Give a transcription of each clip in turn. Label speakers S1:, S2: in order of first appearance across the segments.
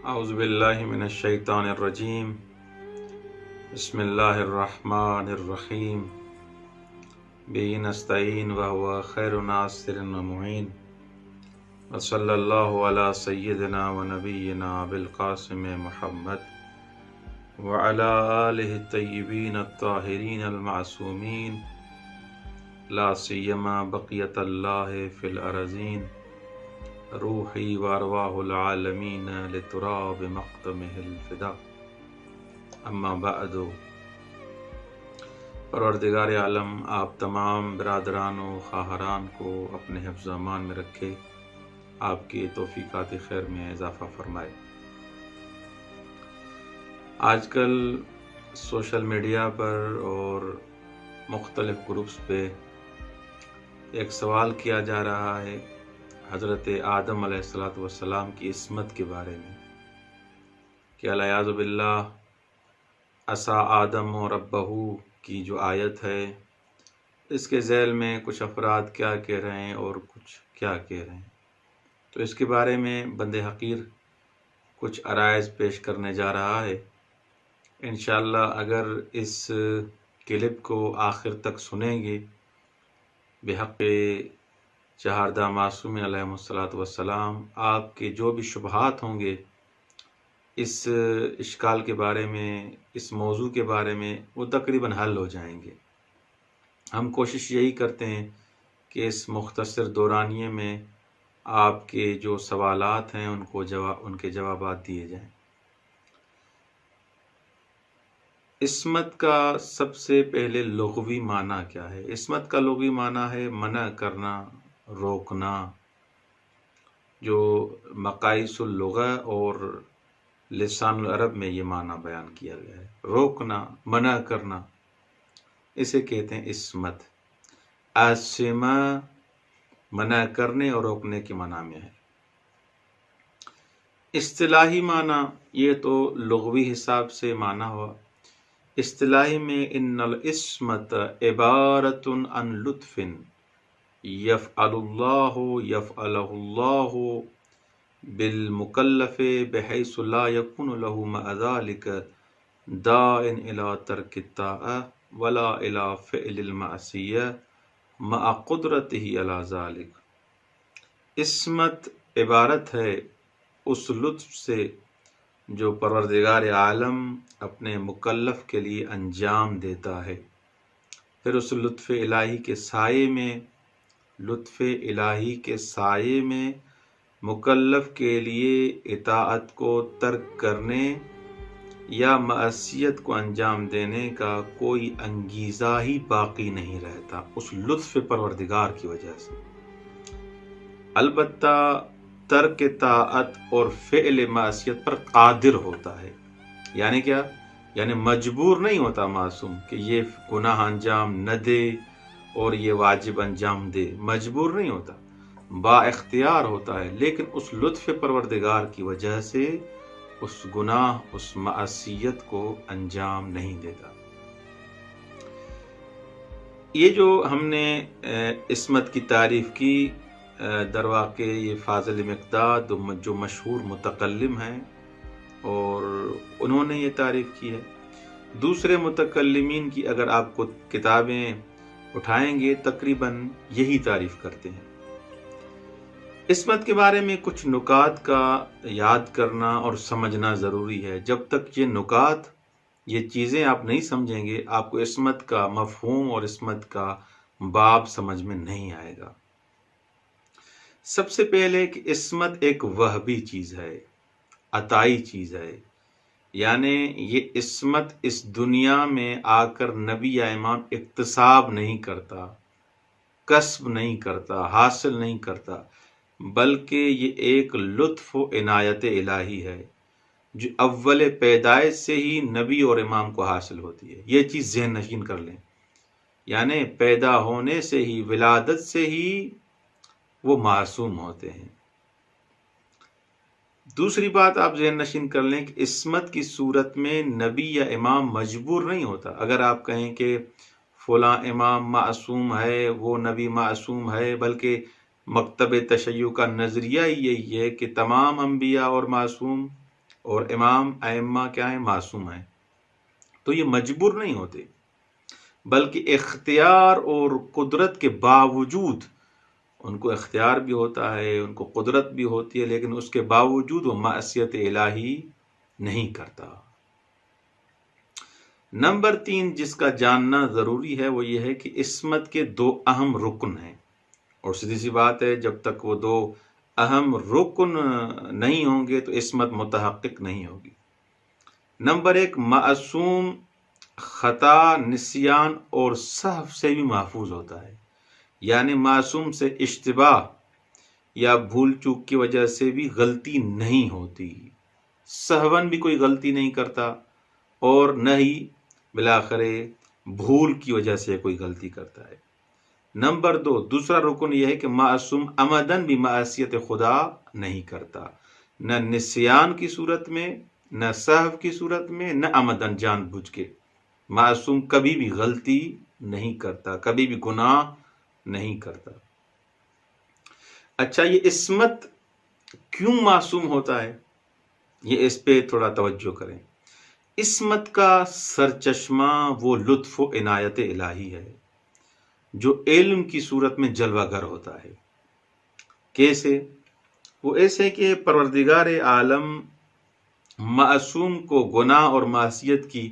S1: اعوذ باللہ من الشیطان الرجیم بسم اللہ الرحمن الرحیم بہ نستعین وہو خیر ناصر و معین وصلی اللہ علی سیدنا و نبینا بالقاسم محمد وعلی آلہ الطیبین الطاہرین المعصومین لا سیما بقیت اللہ فی الارضین روحی وارواح العالمین لتراب مقدمہ الفدا اما بعد۔ پروردگار عالم آپ تمام برادران و خواہران کو اپنے حفظ و امان میں رکھے، آپ کی توفیقات خیر میں اضافہ فرمائے۔ آج کل سوشل میڈیا پر اور مختلف گروپس پہ ایک سوال کیا جا رہا ہے حضرت آدم علیہ السلام کی عصمت کے بارے میں کہ الیاذ باللہ عصا آدم و ربہ کی جو آیت ہے، اس کے ذیل میں کچھ افراد کیا کہہ رہے ہیں اور کچھ کیا کہہ رہے ہیں، تو اس کے بارے میں بند حقیر کچھ عرائض پیش کرنے جا رہا ہے۔ انشاءاللہ اگر اس کلپ کو آخر تک سنیں گے بحق چہاردہ معصومین علیہ السلام، آپ کے جو بھی شبہات ہوں گے اس اشکال کے بارے میں، اس موضوع کے بارے میں، وہ تقریباً حل ہو جائیں گے۔ ہم کوشش یہی کرتے ہیں کہ اس مختصر دورانیے میں آپ کے جو سوالات ہیں ان کے جوابات دیے جائیں۔ عصمت کا سب سے پہلے لغوی معنی کیا ہے؟ عصمت کا لغوی معنی ہے منع کرنا، روکنا، جو مقاصد اللغہ اور لسان العرب میں یہ معنی بیان کیا گیا ہے۔ روکنا، منع کرنا، اسے کہتے ہیں عصمت۔ عاصمہ منع کرنے اور روکنے کے معنی میں ہے۔ اصطلاحی معنی یہ تو لغوی حساب سے معنی ہوا۔ اصطلاحی میں ان العصمت عبارت عن لطف یفعل اللہ بالمکلف بحیث لا یکون له مع ذلك داع الى ترک الطاعة ولا الى فعل المعصیة مع قدرته على ذلك۔ عصمت عبارت ہے اس لطف سے جو پروردگار عالم اپنے مکلف کے لیے انجام دیتا ہے، پھر اس لطف الہی کے سائے میں مکلف کے لیے اطاعت کو ترک کرنے یا معصیت کو انجام دینے کا کوئی انگیزہ ہی باقی نہیں رہتا اس لطف پروردگار کی وجہ سے۔ البتہ ترک طاعت اور فعل معصیت پر قادر ہوتا ہے۔ یعنی کیا؟ یعنی مجبور نہیں ہوتا معصوم کہ یہ گناہ انجام نہ دے اور یہ واجب انجام دے، مجبور نہیں ہوتا، با اختیار ہوتا ہے، لیکن اس لطف پروردگار کی وجہ سے اس گناہ، اس معصیت کو انجام نہیں دیتا۔ یہ جو ہم نے عصمت کی تعریف کی، در واقع یہ فاضل مقداد جو مشہور متکلم ہیں اور انہوں نے یہ تعریف کی ہے۔ دوسرے متکلمین کی اگر آپ کو کتابیں اٹھائیں گے تقریباً یہی تعریف کرتے ہیں۔ عصمت کے بارے میں کچھ نکات کا یاد کرنا اور سمجھنا ضروری ہے۔ جب تک یہ نکات، یہ چیزیں آپ نہیں سمجھیں گے، آپ کو عصمت کا مفہوم اور عصمت کا باب سمجھ میں نہیں آئے گا۔ سب سے پہلے کہ عصمت ایک وہبی چیز ہے، عطائی چیز ہے، یعنی یہ عصمت اس دنیا میں آ کر نبی یا امام اکتساب نہیں کرتا، کسب نہیں کرتا، حاصل نہیں کرتا، بلکہ یہ ایک لطف و عنایت الہی ہے جو اول پیدائش سے ہی نبی اور امام کو حاصل ہوتی ہے۔ یہ چیز ذہن نشین کر لیں، یعنی پیدا ہونے سے ہی، ولادت سے ہی وہ معصوم ہوتے ہیں۔ دوسری بات آپ ذہن نشین کر لیں کہ عصمت کی صورت میں نبی یا امام مجبور نہیں ہوتا۔ اگر آپ کہیں کہ فلاں امام معصوم ہے، وہ نبی معصوم ہے، بلکہ مکتب تشیع کا نظریہ ہی یہی ہے کہ تمام انبیاء اور معصوم اور امام ائمہ کیا ہیں؟ معصوم ہیں. تو یہ مجبور نہیں ہوتے، بلکہ اختیار اور قدرت کے باوجود، ان کو اختیار بھی ہوتا ہے، ان کو قدرت بھی ہوتی ہے، لیکن اس کے باوجود وہ معصیت الہی نہیں کرتا. نمبر 3 جس کا جاننا ضروری ہے وہ یہ ہے کہ عصمت کے 2 اہم رکن ہیں، اور سیدھی سی بات ہے جب تک وہ 2 اہم رکن نہیں ہوں گے تو عصمت متحقق نہیں ہوگی. نمبر 1، معصوم خطا، نسیان اور سہو سے بھی محفوظ ہوتا ہے. یعنی معصوم سے اشتباہ یا بھول چوک کی وجہ سے بھی غلطی نہیں ہوتی، سہون بھی کوئی غلطی نہیں کرتا، اور نہ ہی بالآخر بھول کی وجہ سے کوئی غلطی کرتا ہے. نمبر 2، دوسرا رکن یہ ہے کہ معصوم عمدن بھی معصیت خدا نہیں کرتا، نہ نسیان کی صورت میں، نہ سہو کی صورت میں، نہ عمدن جان بوجھ کے. معصوم کبھی بھی غلطی نہیں کرتا، کبھی بھی گناہ نہیں کرتا. اچھا، یہ عصمت کیوں معصوم ہوتا ہے؟ یہ اس پہ تھوڑا توجہ کریں. عصمت کا سرچشمہ وہ لطف و عنایت الہی ہے جو علم کی صورت میں جلوہ گر ہوتا ہے. کیسے؟ وہ ایسے کہ پروردگار عالم معصوم کو گناہ اور معصیت کی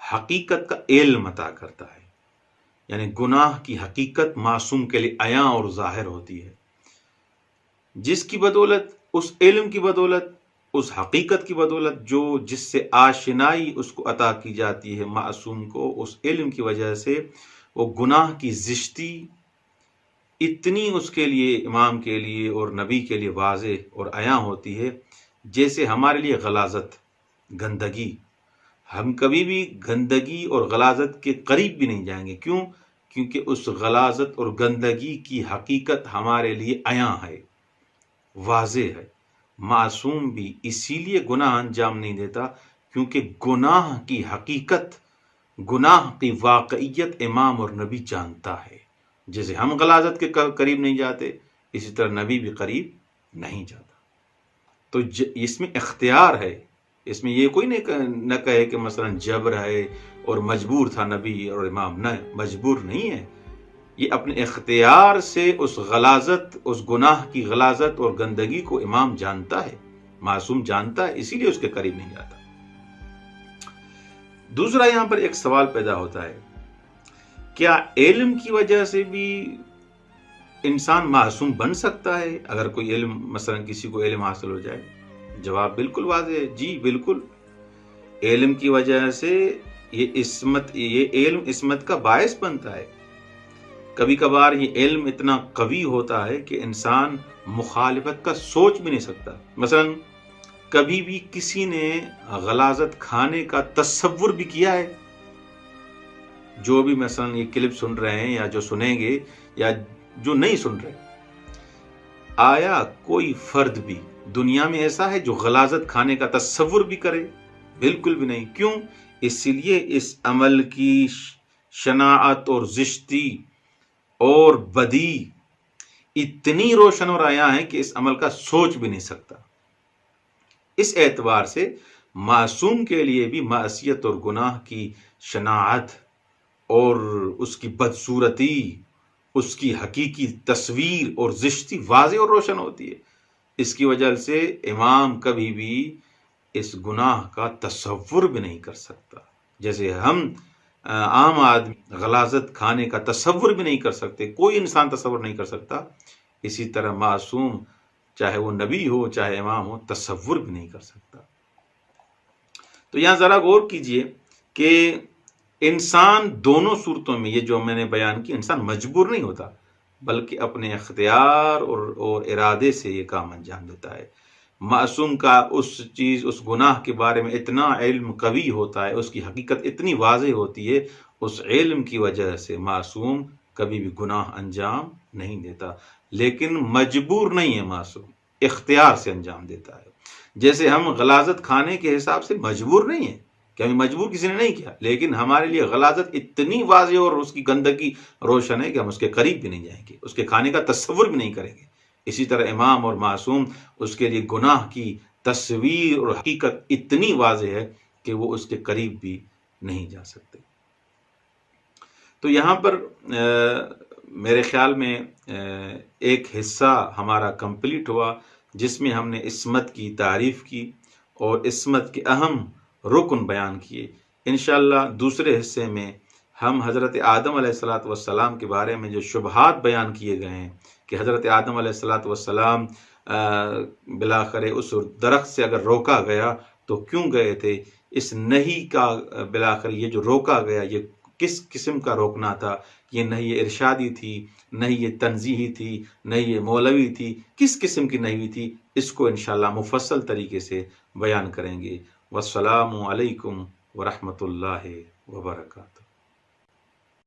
S1: حقیقت کا علم عطا کرتا ہے. یعنی گناہ کی حقیقت معصوم کے لیے عیاں اور ظاہر ہوتی ہے، جس کی بدولت، اس علم کی بدولت، اس حقیقت کی بدولت جس سے آشنائی اس کو عطا کی جاتی ہے معصوم کو، اس علم کی وجہ سے وہ گناہ کی زشتی اتنی اس کے لیے، امام کے لیے اور نبی کے لیے واضح اور عیاں ہوتی ہے جیسے ہمارے لیے غلاظت، گندگی. ہم کبھی بھی گندگی اور غلاظت کے قریب بھی نہیں جائیں گے. کیوں؟ کیونکہ اس غلاظت اور گندگی کی حقیقت ہمارے لیے عیاں ہے، واضح ہے. معصوم بھی اسی لیے گناہ انجام نہیں دیتا کیونکہ گناہ کی حقیقت، گناہ کی واقعیت امام اور نبی جانتا ہے. جیسے ہم غلاظت کے قریب نہیں جاتے، اسی طرح نبی بھی قریب نہیں جاتا. تو اس میں اختیار ہے، اس میں یہ کوئی نہ کہے کہ مثلا جبر ہے اور مجبور تھا نبی اور امام. نہ، مجبور نہیں ہے، یہ اپنے اختیار سے اس غلاظت، اس گناہ کی غلاظت اور گندگی کو امام جانتا ہے، معصوم جانتا ہے، اسی لیے اس کے قریب نہیں جاتا. دوسرا یہاں پر ایک سوال پیدا ہوتا ہے، کیا علم کی وجہ سے بھی انسان معصوم بن سکتا ہے؟ اگر کوئی علم، مثلا کسی کو علم حاصل ہو جائے. جواب بالکل واضح ہے، جی بالکل. علم کی وجہ سے یہ علم عصمت کا باعث بنتا ہے. کبھی کبھار یہ علم اتنا قوی ہوتا ہے کہ انسان مخالفت کا سوچ بھی نہیں سکتا. مثلا کبھی بھی کسی نے غلاظت کھانے کا تصور بھی کیا ہے؟ جو بھی مثلا یہ کلپ سن رہے ہیں یا جو سنیں گے یا جو نہیں سن رہے، آیا کوئی فرد بھی دنیا میں ایسا ہے جو غلاظت کھانے کا تصور بھی کرے؟ بالکل بھی نہیں. کیوں؟ اس لیے اس عمل کی شناعت اور زشتی اور بدی اتنی روشن اور عیاں ہے کہ اس عمل کا سوچ بھی نہیں سکتا. اس اعتبار سے معصوم کے لیے بھی معصیت اور گناہ کی شناعت اور اس کی بدصورتی، اس کی حقیقی تصویر اور زشتی واضح اور روشن ہوتی ہے. اس کی وجہ سے امام کبھی بھی اس گناہ کا تصور بھی نہیں کر سکتا. جیسے ہم عام آدمی غلاظت کھانے کا تصور بھی نہیں کر سکتے، کوئی انسان تصور نہیں کر سکتا، اسی طرح معصوم چاہے وہ نبی ہو چاہے امام ہو تصور بھی نہیں کر سکتا. تو یہاں ذرا غور کیجئے کہ انسان دونوں صورتوں میں، یہ جو میں نے بیان کی، انسان مجبور نہیں ہوتا بلکہ اپنے اختیار اور ارادے سے یہ کام انجام دیتا ہے. معصوم کا اس گناہ کے بارے میں اتنا علم قوی ہوتا ہے، اس کی حقیقت اتنی واضح ہوتی ہے، اس علم کی وجہ سے معصوم کبھی بھی گناہ انجام نہیں دیتا. لیکن مجبور نہیں ہے، معصوم اختیار سے انجام دیتا ہے. جیسے ہم غلاظت کھانے کے حساب سے مجبور نہیں ہیں، کہ ہمیں مجبور کسی نے نہیں کیا، لیکن ہمارے لیے غلاظت اتنی واضح اور اس کی گندگی روشن ہے کہ ہم اس کے قریب بھی نہیں جائیں گے، اس کے کھانے کا تصور بھی نہیں کریں گے. اسی طرح امام اور معصوم اس کے لیے گناہ کی تصویر اور حقیقت اتنی واضح ہے کہ وہ اس کے قریب بھی نہیں جا سکتے۔ تو یہاں پر میرے خیال میں ایک حصہ ہمارا کمپلیٹ ہوا جس میں ہم نے عصمت کی تعریف کی اور عصمت کے اہم رکن بیان کیے۔ انشاءاللہ دوسرے حصے میں ہم حضرت آدم علیہ السلام کے بارے میں جو شبہات بیان کیے گئے ہیں کہ حضرت آدم علیہ السلام بالآخر اس درخت سے اگر روکا گیا تو کیوں گئے تھے، اس نہی کا بالآخر یہ جو روکا گیا یہ کس قسم کا روکنا تھا، یہ نہیں ارشادی تھی، نہیں یہ تنزیہی تھی، نہیں یہ مولوی تھی، کس قسم کی نہیں تھی، اس کو انشاءاللہ مفصل طریقے سے بیان کریں گے۔ والسلام علیکم ورحمۃ اللہ وبرکاتہ۔